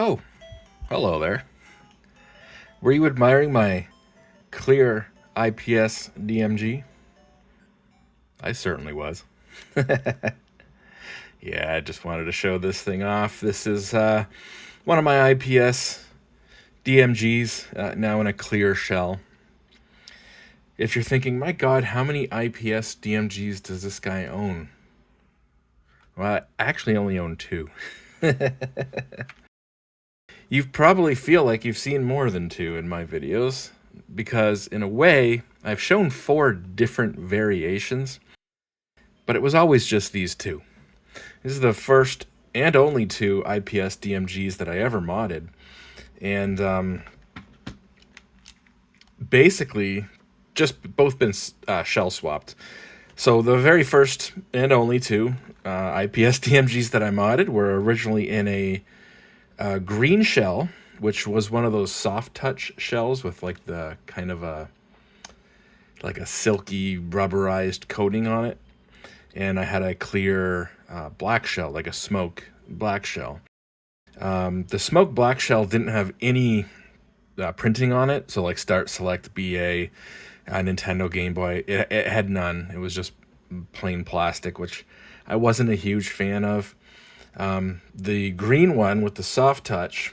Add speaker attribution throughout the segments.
Speaker 1: Oh, hello there. Were you admiring my clear IPS DMG? I certainly was. Yeah, I just wanted to show this thing off. This is one of my IPS DMGs, now in a clear shell. If you're thinking, my God, how many IPS DMGs does this guy own? Well, I actually only own two. You probably feel like you've seen more than two in my videos, because in a way, I've shown 4 different variations, but it was always just these two. This is the first and only 2 IPS DMGs that I ever modded, and basically just both been shell swapped. So the very first and only 2 IPS DMGs that I modded were originally in a green shell, which was one of those soft touch shells with like the kind of a silky rubberized coating on it, and I had a clear black shell, like a smoke black shell. The smoke black shell didn't have any printing on it, so like start, select, BA, Nintendo, Game Boy, it had none. It was just plain plastic, which I wasn't a huge fan of. The green one with the soft touch,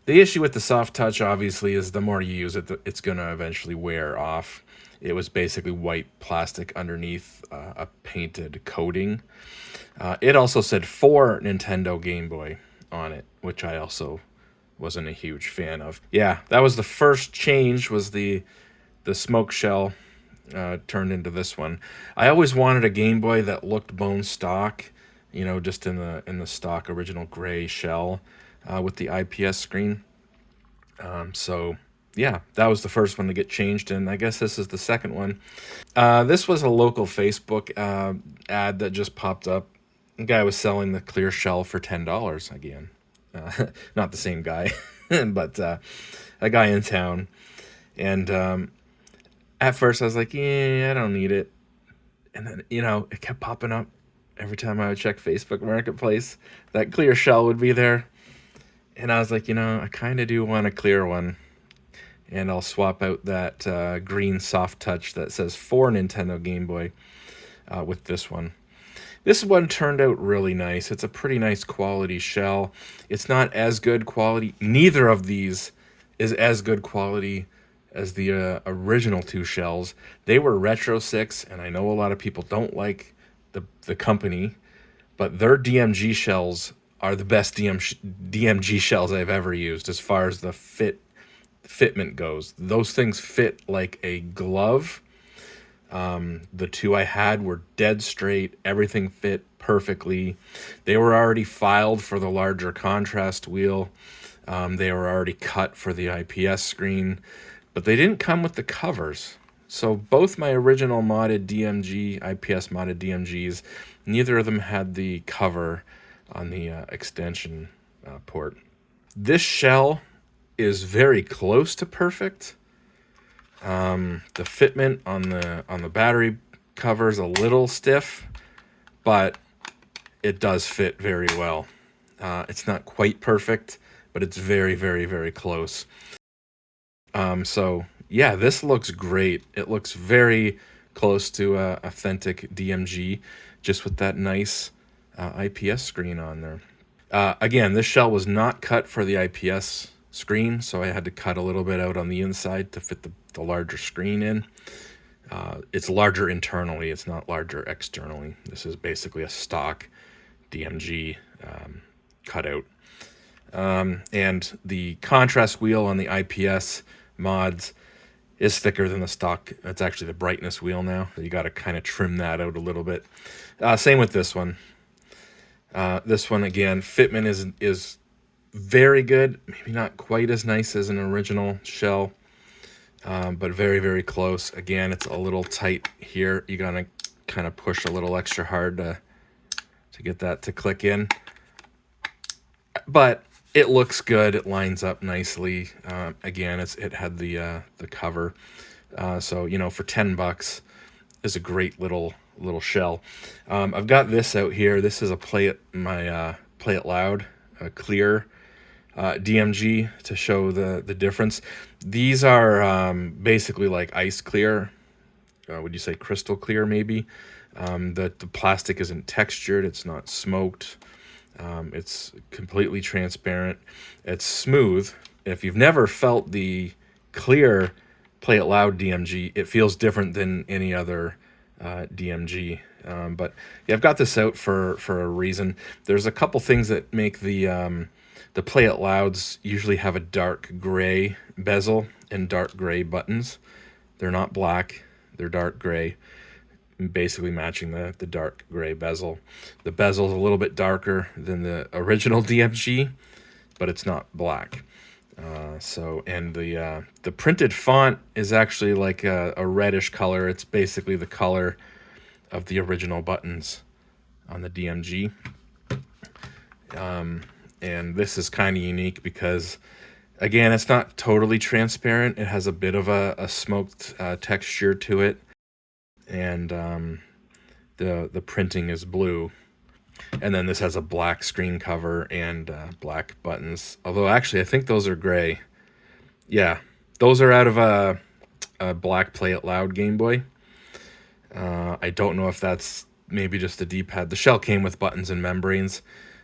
Speaker 1: the issue with the soft touch obviously is the more you use it, it's going to eventually wear off. It was basically white plastic underneath a painted coating. It also said for Nintendo Game Boy on it, which I also wasn't a huge fan of. Yeah, that was the first change, was the smoke shell turned into this one. I always wanted a Game Boy that looked bone stock, you know, just in the stock original gray shell with the IPS screen. So yeah, that was the first one to get changed, and I guess this is the second one. This was a local Facebook ad that just popped up. The guy was selling the clear shell for $10 again. Not the same guy, but a guy in town. And at first I was like, yeah, I don't need it. And then, you know, it kept popping up every time I would check Facebook Marketplace. That clear shell would be there. And I was like, you know, I kind of do want a clear one. And I'll swap out that green soft touch that says for Nintendo Game Boy with this one. This one turned out really nice. It's a pretty nice quality shell. It's not as good quality. Neither of these is as good quality as the original 2 shells. They were Retro 6, and I know a lot of people don't like the company, but their DMG shells are the best DMG shells I've ever used as far as the fitment goes. Those things fit like a glove. The 2 I had were dead straight. Everything fit perfectly. They were already filed for the larger contrast wheel. They were already cut for the IPS screen, but they didn't come with the covers. So both my original modded DMG, IPS modded DMGs, neither of them had the cover on the extension port. This shell is very close to perfect. The fitment on the battery cover is a little stiff, but it does fit very well. It's not quite perfect, but it's very, very, very close. So yeah, this looks great. It looks very close to authentic DMG, just with that nice IPS screen on there. Again, this shell was not cut for the IPS screen, so I had to cut a little bit out on the inside to fit the larger screen in. It's larger internally, it's not larger externally. This is basically a stock DMG cutout. And the contrast wheel on the IPS mods is thicker than the stock. It's actually the brightness wheel now, so you got to kind of trim that out a little bit. Same with this one. This one, again, fitment is very good. Maybe not quite as nice as an original shell, but very, very close. Again, it's a little tight here. You got to kind of push a little extra hard to get that to click in. But it looks good. It lines up nicely. Again, it had the cover. So, you know, for $10 is a great little shell. I've got this out here. This is a Play It Loud, a clear DMG to show the difference. These are basically like ice clear. Would you say crystal clear maybe? The plastic isn't textured. It's not smoked. It's completely transparent. It's smooth. If you've never felt the clear Play It Loud DMG, it feels different than any other DMG. But yeah, I've got this out for a reason. There's a couple things that make the Play It Louds usually have a dark gray bezel and dark gray buttons. They're not black, they're dark gray, basically matching the dark gray bezel. The bezel's a little bit darker than the original DMG, but it's not black. And the printed font is actually like a reddish color. It's basically the color of the original buttons on the DMG. And this is kind of unique because, again, it's not totally transparent. It has a bit of a smoked texture to it. And the printing is blue. And then this has a black screen cover and black buttons. Although, actually, I think those are gray. Yeah, those are out of a black Play It Loud Game Boy. I don't know if that's maybe just a D-pad. The shell came with buttons and membranes.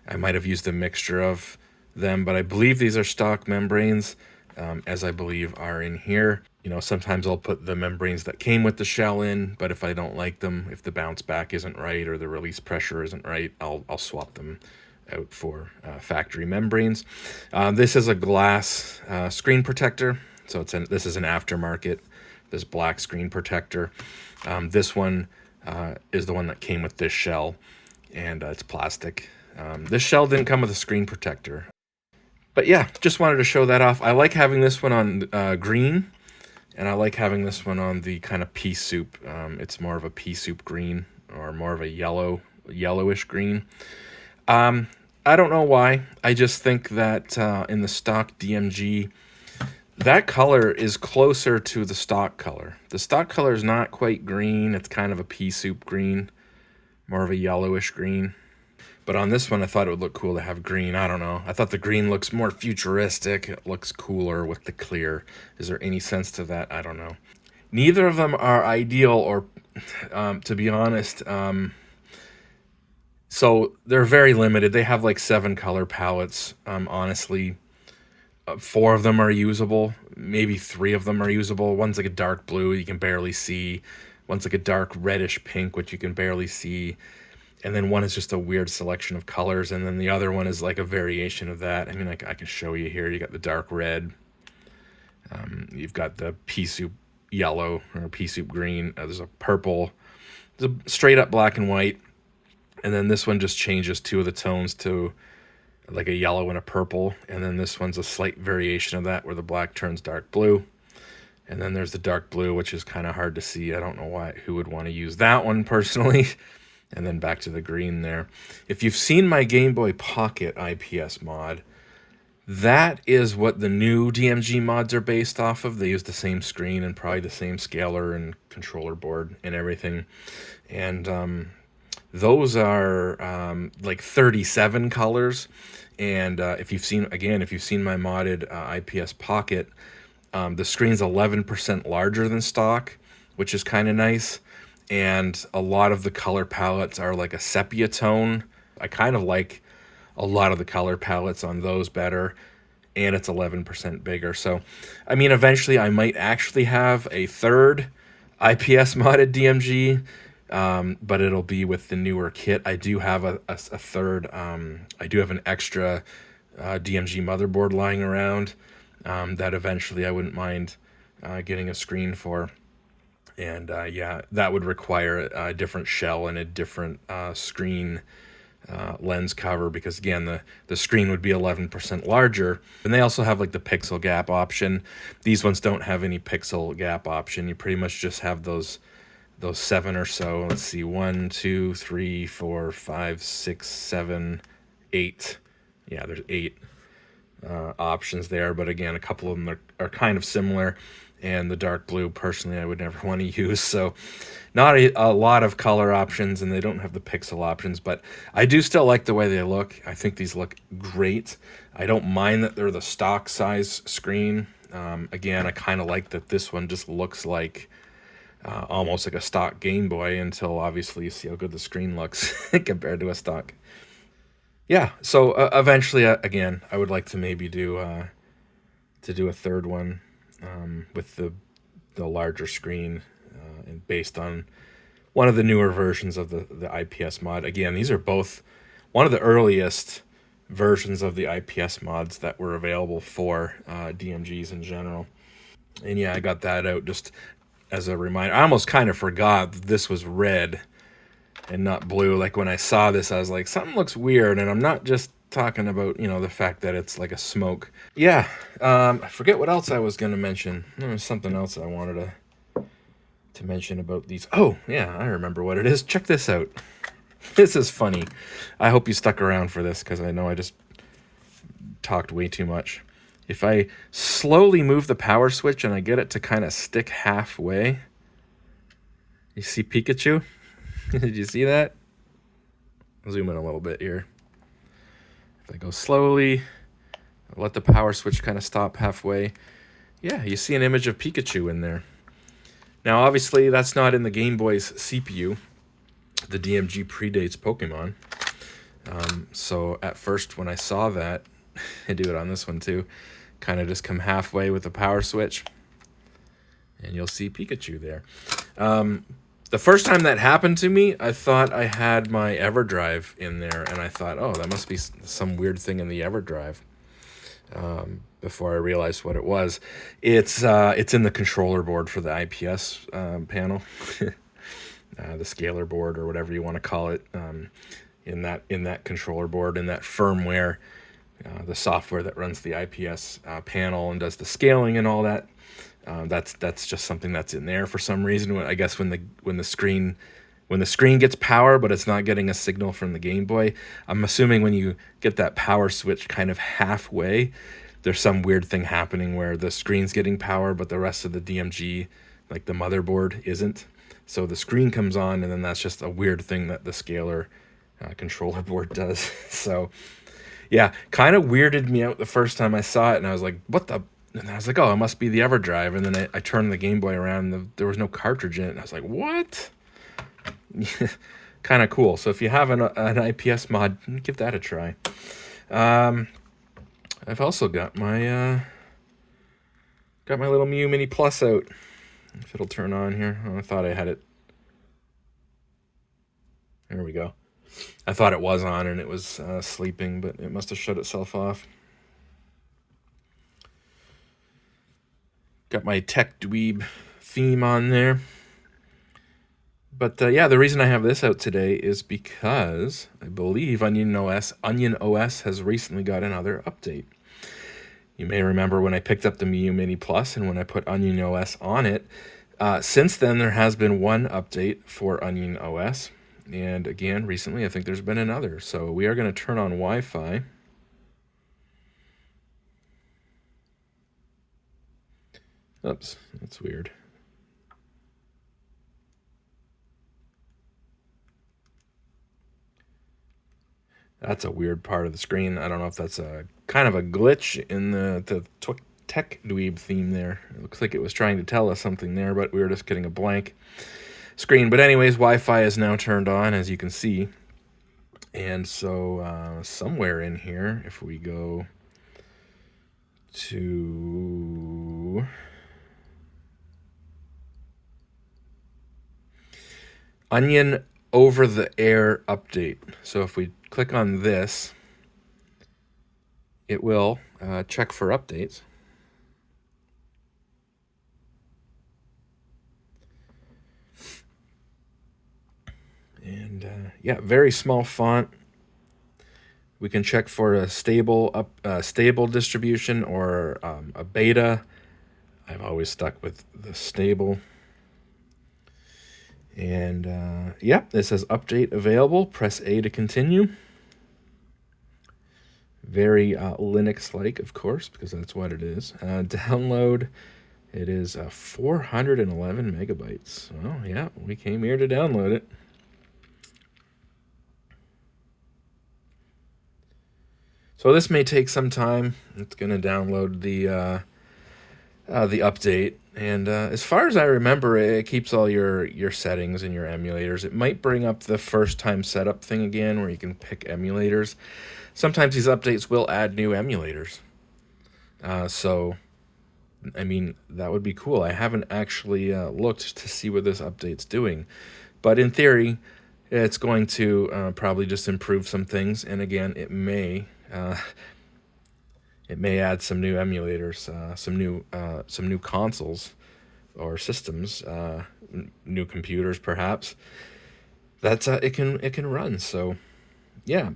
Speaker 1: I might have used a mixture of them, but I believe these are stock membranes, as I believe are in here. You know, sometimes I'll put the membranes that came with the shell in, but if I don't like them, if the bounce back isn't right or the release pressure isn't right, I'll swap them out for factory membranes. This is a glass screen protector, so this is an aftermarket, this black screen protector. This one is the one that came with this shell, and it's plastic. This shell didn't come with a screen protector. But yeah, just wanted to show that off. I like having this one on green, and I like having this one on the kind of pea soup. It's more of a pea soup green, or more of a yellowish green. I don't know why. I just think that in the stock DMG, that color is closer to the stock color. The stock color is not quite green. It's kind of a pea soup green, more of a yellowish green. But on this one, I thought it would look cool to have green. I don't know. I thought the green looks more futuristic. It looks cooler with the clear. Is there any sense to that? I don't know. Neither of them are ideal, or to be honest. So they're very limited. They have like 7 color palettes. Honestly, 4 of them are usable. Maybe 3 of them are usable. One's like a dark blue, you can barely see. One's like a dark reddish pink, which you can barely see. And then one is just a weird selection of colors, and then the other one is like a variation of that. I mean, like I can show you here. You got the dark red. You've got the pea soup yellow or pea soup green. There's a purple. There's a straight up black and white. And then this one just changes 2 of the tones to like a yellow and a purple. And then this one's a slight variation of that where the black turns dark blue. And then there's the dark blue, which is kind of hard to see. I don't know who would want to use that one personally. And then back to the green there. If you've seen my Game Boy Pocket IPS mod, that is what the new DMG mods are based off of. They use the same screen and probably the same scaler and controller board and everything. And those are like 37 colors. And if you've seen my modded IPS Pocket, the screen's 11% larger than stock, which is kind of nice. And a lot of the color palettes are like a sepia tone. I kind of like a lot of the color palettes on those better, and it's 11% bigger. So, I mean, eventually I might actually have a third IPS modded DMG, but it'll be with the newer kit. I do have a third, I do have an extra DMG motherboard lying around that eventually I wouldn't mind getting a screen for. And yeah, that would require a different shell and a different screen lens cover, because again, the screen would be 11% larger. And they also have like the pixel gap option. These ones don't have any pixel gap option. You pretty much just have those 7 or so. Let's see, 1, 2, 3, 4, 5, 6, 7, 8. Yeah, there's 8 options there, but again, a couple of them are kind of similar. And the dark blue, personally, I would never want to use. So, not a lot of color options, and they don't have the pixel options, but I do still like the way they look. I think these look great. I don't mind that they're the stock size screen. Again, I kind of like that this one just looks like almost like a stock Game Boy, until obviously you see how good the screen looks compared to a stock. Yeah, so eventually, again, I would like to maybe do a third one with the larger screen, and based on one of the newer versions of the IPS mod. Again, these are both one of the earliest versions of the IPS mods that were available for DMGs in general. And yeah, I got that out just as a reminder. I almost kind of forgot that this was red and not blue. Like when I saw this, I was like, something looks weird. And I'm not just talking about, the fact that it's like a smoke. Yeah, I forget what else I was going to mention. There was something else I wanted to mention about these. Oh, yeah, I remember what it is. Check this out. This is funny. I hope you stuck around for this, because I know I just talked way too much. If I slowly move the power switch and I get it to kind of stick halfway, you see Pikachu? Did you see that? I'll zoom in a little bit here. If I go slowly, let the power switch kind of stop halfway, yeah, you see an image of Pikachu in there. Now, obviously, that's not in the Game Boy's CPU. The DMG predates Pokemon. So at first, when I saw that, I do it on this one too, kind of just come halfway with the power switch, and you'll see Pikachu there. The first time that happened to me, I thought I had my EverDrive in there, and I thought, oh, that must be some weird thing in the EverDrive. Before I realized what it was, it's in the controller board for the IPS panel, the scaler board or whatever you want to call it. In that controller board, in that firmware, the software that runs the IPS panel and does the scaling and all that. That's just something that's in there for some reason. I guess when the screen gets power, but it's not getting a signal from the Game Boy. I'm assuming when you get that power switch kind of halfway, there's some weird thing happening where the screen's getting power, but the rest of the DMG, like the motherboard, isn't. So the screen comes on, and then that's just a weird thing that the scaler controller board does. So yeah, kind of weirded me out the first time I saw it, and I was like, what the? And I was like, oh, it must be the EverDrive. And then I turned the Game Boy around, and there was no cartridge in it. And I was like, what? Kind of cool. So if you have an IPS mod, give that a try. I've also got my little Mew Mini Plus out. If it'll turn on here. Oh, I thought I had it. There we go. I thought it was on and it was sleeping, but it must have shut itself off. Got my Tech Dweeb theme on there. But yeah, the reason I have this out today is because I believe Onion OS has recently got another update. You may remember when I picked up the Mew Mini Plus and when I put Onion OS on it. Since then, there has been one update for Onion OS. And again, recently, I think there's been another. So we are going to turn on Wi-Fi. Oops, that's weird. That's a weird part of the screen. I don't know if that's a kind of a glitch in the Tech Dweeb theme there. It looks like it was trying to tell us something there, but we were just getting a blank screen. But anyways, Wi-Fi is now turned on, as you can see. And so somewhere in here, if we go to Onion over-the-air update. So if we click on this, it will check for updates. And yeah, very small font. We can check for a stable distribution or a beta. I've always stuck with the stable. And yeah, it says update available. Press A to continue. Very Linux-like, of course, because that's what it is. Download, it is 411 megabytes. Well, yeah, we came here to download it. So this may take some time. It's going to download the update, and as far as I remember, it keeps all your settings and your emulators. It might bring up the first time setup thing again, where you can pick emulators. Sometimes these updates will add new emulators. So, I mean, that would be cool. I haven't actually looked to see what this update's doing, but in theory, it's going to probably just improve some things. And again, it may add some new emulators, some new consoles or systems, new computers perhaps. That's it can run. So yeah,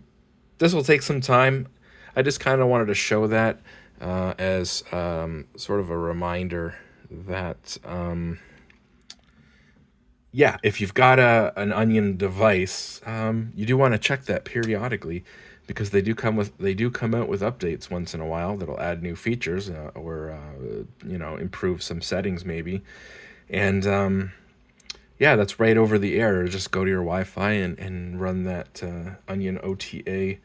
Speaker 1: this will take some time. I just kind of wanted to show that as sort of a reminder that yeah, if you've got an Onion device, you do want to check that periodically, because they do come out with updates once in a while that'll add new features or improve some settings maybe, and yeah, that's right over the air. Just go to your Wi-Fi and run that Onion OTA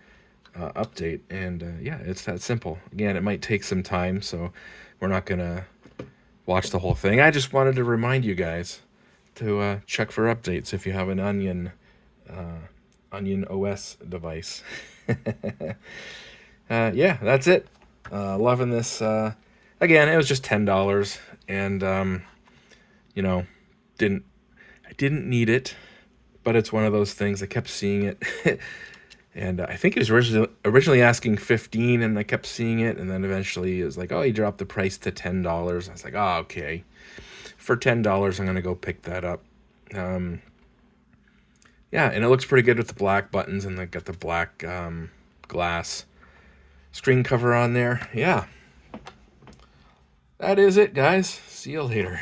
Speaker 1: update, and yeah, it's that simple. Again, it might take some time, so we're not gonna watch the whole thing. I just wanted to remind you guys to check for updates if you have an Onion OS device. Yeah, that's it. Loving this. Again, it was just $10, and you know, didn't I didn't need it, but it's one of those things. I kept seeing it, and I think he was originally asking 15, and I kept seeing it, and then eventually it was like, oh, he dropped the price to $10. I was like, oh, okay, for $10, I'm gonna go pick that up. Yeah, and it looks pretty good with the black buttons, and they got the black glass screen cover on there. Yeah, that is it, guys. See you later.